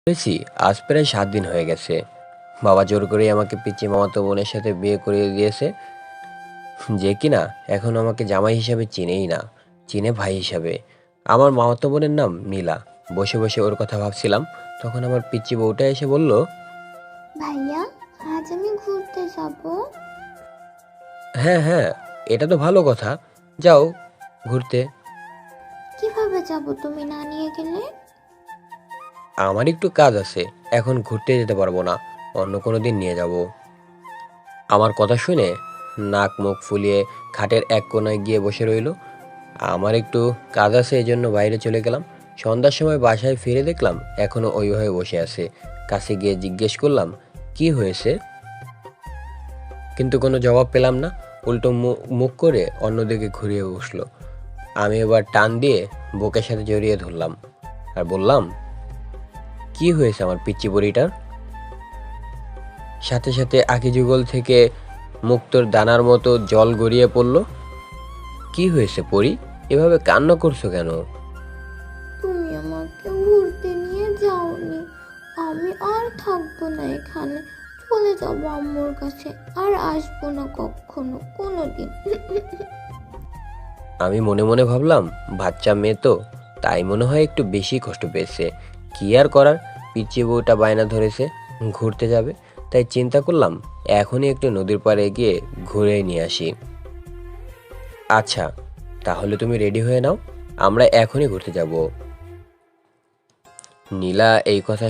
হয়েছি আজ প্রায় 7 দিন হয়ে গেছে। বাবা জোর করেই আমাকে পিচ্চি মামাতো বোনের সাথে বিয়ে করিয়ে দিয়েছে, যে কিনা এখন আমাকে জামাই হিসাবে চিনেই না, চিনে ভাই হিসাবে। আমার মামাতো বোনের নাম নীলা। বসে বসে ওর কথা ভাবছিলাম, তখন আমার পিচ্চি বউটা এসে বলল, ভাইয়া, আজ আমি ঘুরতে যাব। হ্যাঁ হ্যাঁ, এটা তো ভালো কথা, যাও ঘুরতে। কিভাবে যাব তুমি না নিয়ে গেলে? আমার একটু কাজ আছে, এখন ঘুরতে যেতে পারবো না, অন্য কোনো দিন নিয়ে যাব। আমার কথা শুনে নাক মুখ ফুলিয়ে খাটের এক কোণায় গিয়ে বসে রইল। আমার একটু কাজ আছে, এই জন্য বাইরে চলে গেলাম। সন্ধ্যার সময় বাসায় ফিরে দেখলাম এখনো ওইভাবে বসে আছে। কাছে গিয়ে জিজ্ঞেস করলাম, কি হয়েছে? কিন্তু কোনো জবাব পেলাম না। উল্টো মুখ করে অন্যদিকে ঘুরিয়ে বসলো। আমি এবার টান দিয়ে বুকের সাথে জড়িয়ে ধরলাম আর বললাম, কি হয়েছে আমার পিচ্চি বুড়িটার? সাথে সাথে আখি যুগল থেকে মুক্তোর দানার মতো জল গড়িয়ে পড়ল। কি হয়েছে পরি, এভাবে কান্না করছো কেন? তুমি আমাকে ঘুরতে নিয়ে যাওনি। আমি আর থাকবো না এখানে, চলে যাব আম্মুর কাছে, আর আসবো না কখনো কোনোদিন। আমি মনে মনে ভাবলাম, বাচ্চা মেয়ে তো, তাই মনে হয় একটু বেশি কষ্ট পেয়েছে। কি আর করার, পিচ্চি বউটা বায়না ধরেছে ঘুরতে যাবে, তাই চিন্তা করলাম এখনই একটু নদীর পাড়ে গিয়ে ঘুরে নিয়ে আসি। আচ্ছা, তাহলে তুমি রেডি হয়ে নাও, আমরা এখনই ঘুরতে যাব। নীলা এই কথা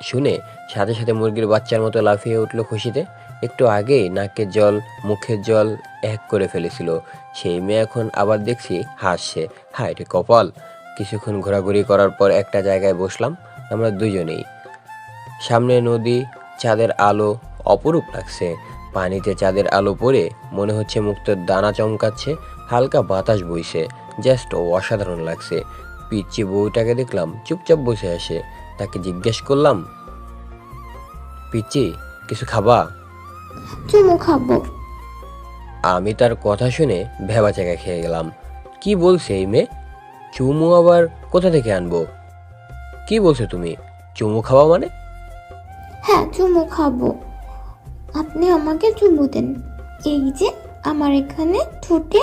শুনে সাথে সাথে মুরগির বাচ্চার মতো লাফিয়ে উঠল খুশিতে। একটু আগেই নাকের জল মুখের জল এক করে ফেলেছিল সেই মেয়ে, এখন আবার দেখছি হাসছে। হায় রে কপাল। কিছুক্ষণ ঘোরাঘুরি করার পর একটা জায়গায় বসলাম আমরা দুজনেই। সামনে নদী, চাঁদের আলো অপরূপ লাগছে। পানিতে চাঁদের আলো পড়ে মনে হচ্ছে মুক্তোর দানা চমকাচ্ছে, হালকা বাতাস বইছে, জাস্ট অসাধারণ লাগছে। পিচ্চি বউটাকে দেখলাম চুপচাপ বসে আসে। তাকে জিজ্ঞেস করলাম, পিচ্চি কিছু খাবা? চুমু খাবো। আমি তার কথা শুনে ভেবাচাকা খেয়ে গেলাম। কি বলছে এই মেয়ে? চুমু আবার কোথা থেকে আনবো? কি বলছো তুমি? চুমু খাওয়া মানে? হ্যাঁ, চুমু খাবো। আপনি আমাকে চুমু দেন, এই যে আমার এখানে ঠোঁটে।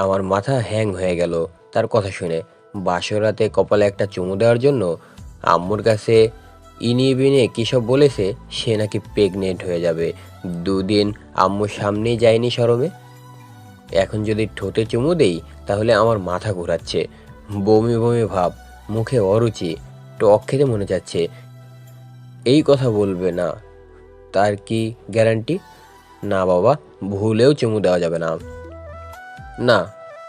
আমার মাথা হ্যাং হয়ে গেল তার কথা শুনে। বাসরাতে কপালে একটা চুমু দেওয়ার জন্য আম্মুর কাছে ইনিয়ে বিনিয়ে কী সব বলেছে, সে নাকি প্রেগনেন্ট হয়ে যাবে। 2 দিন আম্মুর সামনেই যায়নি শরমে। এখন যদি ঠোঁটে চুমু দেই তাহলে আমার মাথা ঘোরাচ্ছে, বমি বমি ভাব, মুখে অরুচি, টক খেতে মনে যাচ্ছে। এই কথা বলবে না, তার কি গ্যারান্টি? না বাবা, ভুলেও চুমু দেওয়া যাবে না। না,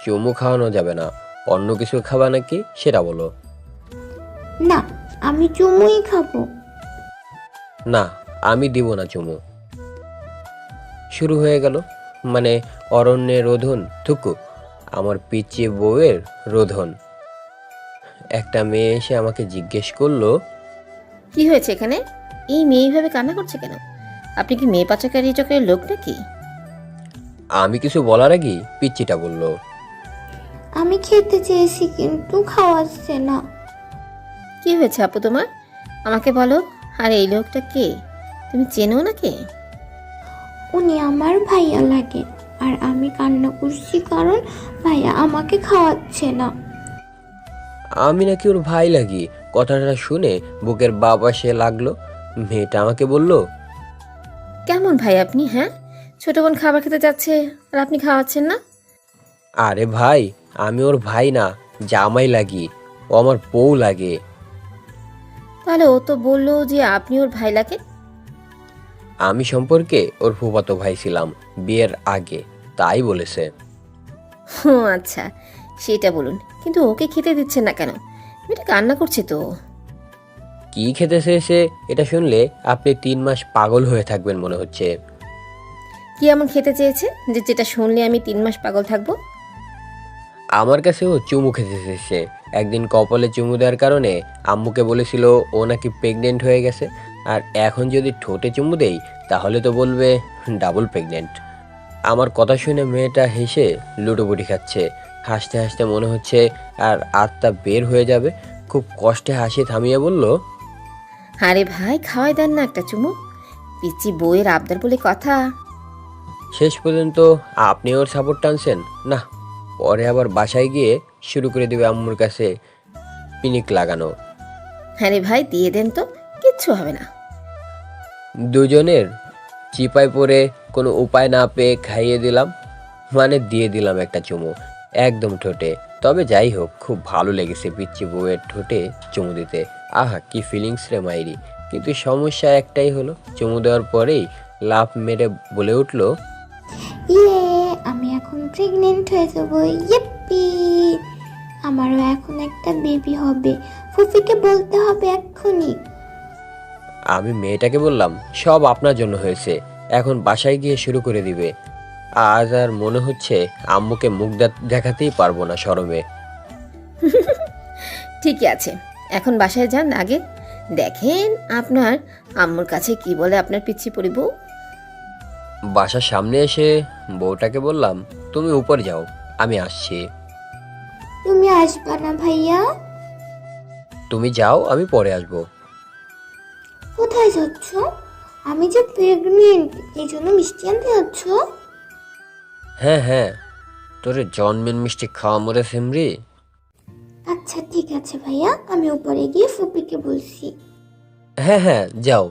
চুমু খাওয়ানো যাবে না। অন্য কিছু খাবা নাকি সেটা বলো। না, আমি চুমুই খাবো। না, আমি দিব না চুমু। শুরু হয়ে গেল, মানে অরণ্যের রোধন, থুকু আমার পিচ্চি বউয়ের রোধন। একটা মেয়ে এসে আমাকে জিজ্ঞেস করলো, কি হয়েছে এখানে? এই মেয়ে এইভাবে কান্না করছে কেন? আপনি কি মেয়ে পাচারকারী চক্রের লোক নাকি? আমি কিছু বলার আগেই পিচ্চিটা বলল, আমি খেতে চেয়েছি কিন্তু খাওয়াচ্ছে না। কি হয়েছে আপু তোমার? আমাকে বলো। আর এই লোকটা কে? তুমি চেনো নাকি? উনি আমার ভাইয়া লাগে, আর আমি কান্না করছি কারণ ভাইয়া আমাকে খাওয়াচ্ছে না। আমি নাকি ওর ভাই লাগি? কথাটা শুনে বুকের বাঁ পাশে লাগলো। মেয়েটা আমাকে বলল, কেমন ভাই আপনি? হ্যাঁ, ছোট বোন খাবার খেতে যাচ্ছে আর আপনি খাওয়াচ্ছেন না? আরে ভাই, আমি ওর ভাই না, জামাই লাগি, ও আমার বউ লাগে। তাহলে ও তো বললো যে আপনি ওর ভাই লাগে। আমি সম্পর্কে ওর ফুফাতো ভাই ছিলাম বিয়ের আগে, তাই বলেছে। ও আচ্ছা, সেটা বলুন। কিন্তু ওকে খেতে দিচ্ছেন না কেন? মেয়েটা কান্না করছে তো। কি খেতে চেয়েছে এটা শুনলে আপনি 3 মাস পাগল হয়ে থাকবেন মনে হচ্ছে। কি এমন খেতে চেয়েছে যে যেটা শুনলে আমি 3 মাস পাগল থাকবো? আমার কাছেও চুমু খেতে চেয়েছে। একদিন কপালে চুমু দেওয়ার কারণে আম্মুকে বলেছিল ও নাকি প্রেগনেন্ট হয়ে গেছে, আর এখন যদি ঠোঁটে চুমু দেই তাহলে তো বলবে ডাবল প্রেগনেন্ট। আমার কথা শুনে মেয়েটা হেসে লুটোপুটি খাচ্ছে। হাসতে হাসতে মনে হচ্ছে আর আত্মা বের হয়ে যাবে। খুব কষ্টে হাসি থামিয়ে বলল, আরে ভাই, খাওয়াই দেন না একটা চুমু। পিচি বউয়ের আবদার বলে কথা। শেষ পর্যন্ত আপনি ওর সাপোর্ট টানছেন না, পরে আবার বাসায় গিয়ে শুরু করে দেবে আম্মুর কাছে পিনিক লাগানো। আরে ভাই, দিয়ে দেন তো, কিচ্ছু হবে না। দুজনের চিপায় পড়ে কোনো উপায় না পেয়ে খাইয়ে দিলাম, মানে দিয়ে দিলাম একটা চুমু একদম ঠোঁটে। তবে যাই হোক, খুব ভালো লেগেছে পিচ্চি বউয়ের ঠোঁটে চুমু দিতে। আহা কি ফিলিংস রে মাইরি। কিন্তু সমস্যা একটাই হলো, চুমু দেওয়ার পরেই লাফ মেরে বলে উঠলো, ইয়ে, আমি এখন প্রেগনেন্ট হয়ে যাবো, ইয়েপ্পি! আমারও এখন একটা বেবি হবে, ফুফিকে বলতে হবে এক্ষুনি। আমি মেয়েটাকে বললাম, সব আপনার জন্য হয়েছে, এখন বাসায় গিয়ে শুরু করে দিবে। আজ আর মনে হচ্ছে আম্মুকে মুখ দেখাতেই পারবো না শরমে। ঠিকই আছে, এখন বাসায় যান আগে, দেখেন আপনার আম্মুর কাছে কি বলে আপনার পিচ্ছি পরি বউ। বাসার সামনে এসে বউটাকে বললাম, তুমি উপর যাও, আমি আসছি। তুমি আসবা না ভাইয়া? তুমি যাও, আমি পরে আসবো। কোথায় যাচ্ছ? আমি যে প্রেগনেন্ট, এই জন্য মিষ্টি আনতে যাচ্ছ? হ্যাঁ হ্যাঁ, তোরে জন্মের মিষ্টি খাওয়া মরে সিমরি। আচ্ছা ঠিক আছে ভাইয়া, আমি উপরে গিয়ে ফুপিকে বলছি। হ্যাঁ হ্যাঁ যাও।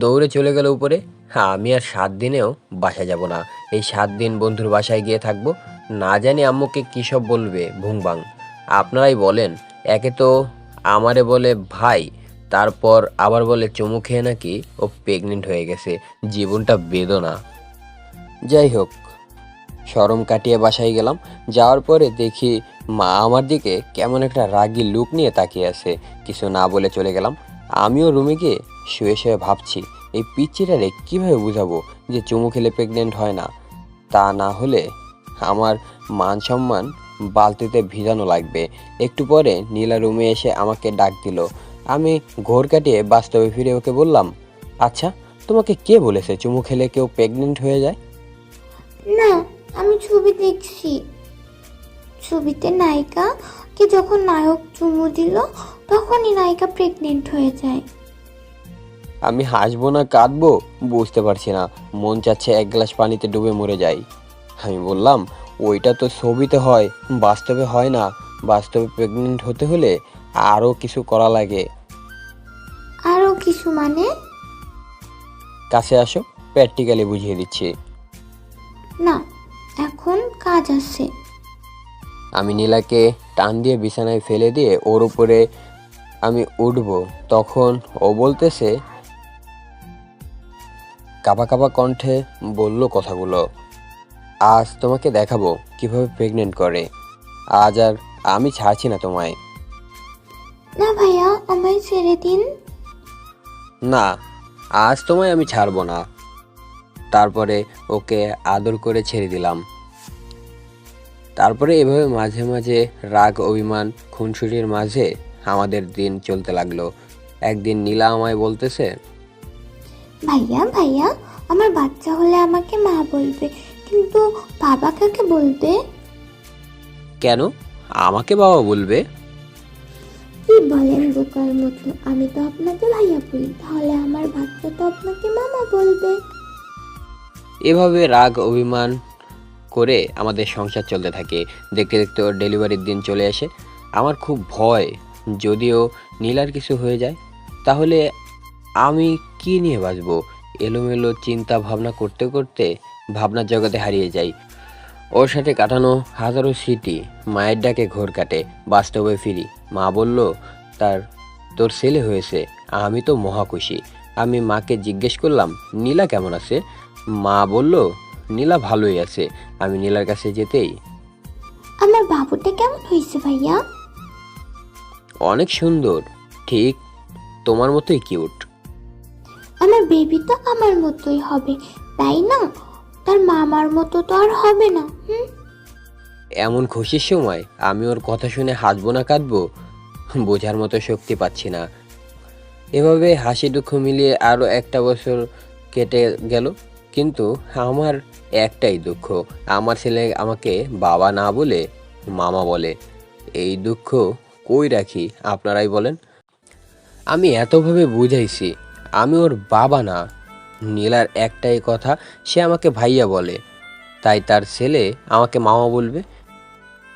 দৌড়ে চলে গেল উপরে। হ্যাঁ, আমি আর 7 দিনেও বাসা যাব না। এই 7 দিন বন্ধুর বাসায় গিয়ে থাকবো। না জানি আম্মুকে কী সব বলবে ভুংবাং। আপনারাই বলেন, একে তো আমারে বলে ভাই, তারপর আবার বলে চুমু খেয়ে নাকি ও প্রেগনেন্ট হয়ে গেছে। জীবনটা বেদনা। যাই হোক, শরম কাটিয়ে বাসায় গেলাম। যাওয়ার পরে দেখি মা আমার দিকে কেমন একটা রাগী লুক নিয়ে তাকিয়ে আছে। কিছু না বলে চলে গেলাম। আমিও রুমে গিয়ে শুয়ে শুয়ে ভাবছি, এই পিচ্চিটারে কীভাবে বুঝাবো যে চুমু খেলে প্রেগনেন্ট হয় না। তা না হলে আমার মান সম্মান বালতিতে ভিজানো লাগবে। একটু পরে নীলা রুমে এসে আমাকে ডাক দিল। আমি ঘোর কাটিয়ে বাস্তবে ফিরে ওকে বললাম, আচ্ছা তোমাকে কে বলেছে চুমু খেলে কেউ প্রেগনেন্ট হয়ে যায়? না, আমি ছবি দেখছি। ছবিতে নায়িকা কে যখন নায়ক চুমু দিল, তখনই নায়িকা প্রেগনেন্ট হয়ে যায়। আমি হাসবো না কাঁদবো বুঝতে পারছি না। মন চাচ্ছে এক গ্লাস পানিতে ডুবে মরে যাই। আমি বললাম, ওইটা তো ছবিতে হয়, বাস্তবে হয় না। বাস্তবে প্রেগনেন্ট হতে হলে আরও কিছু করা লাগে। আরো কিছু মানে? কাছে আসো, প্র্যাকটিক্যালি বুঝিয়ে দিচ্ছি। না, এখন কাজ আছে। আমি নীলাকে টান দিয়ে বিছানায় ফেলে দিয়ে ওর উপরে আমি উঠবো, তখন ও বলতেছে, কাঁপা কাঁপা কণ্ঠে বলল কথাগুলো, আজ তোমাকে দেখাবো কিভাবে প্রেগনেন্ট করে। আজ আর আমি ছাড়ছি না তোমায়। না ভাইয়া, আমায় ছেড়ে দিন। না, আজ তোমায় আমি ছাড়বো না। তারপরে ওকে আদর করে ছেড়ে দিলাম। তারপরে এভাবে মাঝে মাঝে রাগ অভিমান খুনসুটির মাঝে আমাদের দিন চলতে লাগলো। একদিন নীলা আমায় বলতেছে, ভাইয়া ভাইয়া, আমার বাচ্চা হলে আমাকে মা বলবে, কিন্তু বাবা কাকে বলবে? কেন আমাকে বাবা বলবে? কি বলেন বোকার মতো? আমি তো আপনাকে ভাইয়া বলি, তাহলে আমার বাচ্চা তো আপনাকে মামা বলবে। এভাবে রাগ অভিমান করে আমাদের সংসার চলতে থাকে। দেখতে দেখতে ওর ডেলিভারির দিন চলে আসে। আমার খুব ভয়, যদিও নীলার কিছু হয়ে যায় তাহলে আমি কি নিয়ে বাঁচবো। এলোমেলো চিন্তা ভাবনা করতে করতে ভাবনার জগতে হারিয়ে যাই। ওর সাথে কাটানো হাজারো স্মৃতি মায়ের ডাকে ঘোর কাটে। বাস্তবে ফিরি, মা বলল তোর ছেলে হয়েছে। আমি তো মহা খুশি। আমি মাকে জিজ্ঞেস করলাম, নীলা কেমন আছে? মা বলল, নীলা ভালোই আছে। আমি নীলার কাছে যেতেই, আমার বাবুটা কেমন হয়েছে ভাইয়া? অনেক সুন্দর, ঠিক তোমার মতোই কিউট। আমার বেবি তো আমার মতোই হবে, তাই না? তার মামার মতো তো আর হবে না। এমন খুশির সময় আমি ওর কথা শুনে হাসবো না কাঁদবো বোঝার মতো শক্তি পাচ্ছি না। এভাবে হাসি দুঃখ মিলিয়ে আরও একটা বছর কেটে গেল। কিন্তু আমার একটাই দুঃখ, আমার ছেলে আমাকে বাবা না বলে মামা বলে। এই দুঃখ কই রাখি আপনারাই বলেন। আমি এতভাবে বুঝাইছি আমি ওর বাবা না। নীলার একটাই কথা, সে আমাকে ভাইয়া বলে, তাই তার ছেলে আমাকে মামা বলবে।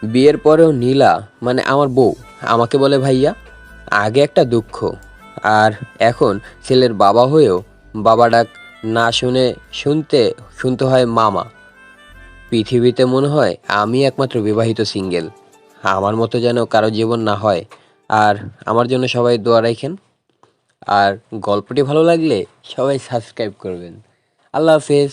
বিয়ের পরেও নীলা মানে আমার বউ আমাকে বলে ভাইয়া। আগে একটা দুঃখ, আর এখন ছেলের বাবা হয়েও বাবা ডাক না শুনে শুনতে শুনতে হয় মামা। পৃথিবীতে মনে হয় আমি একমাত্র বিবাহিত সিঙ্গেল। আমার মতো যেন কারো জীবন না হয়। আর আমার জন্য সবাই দোয়া রাখেন। আর গল্পটি ভালো লাগলে সবাই সাবস্ক্রাইব করবেন। আল্লাহ হাফেজ।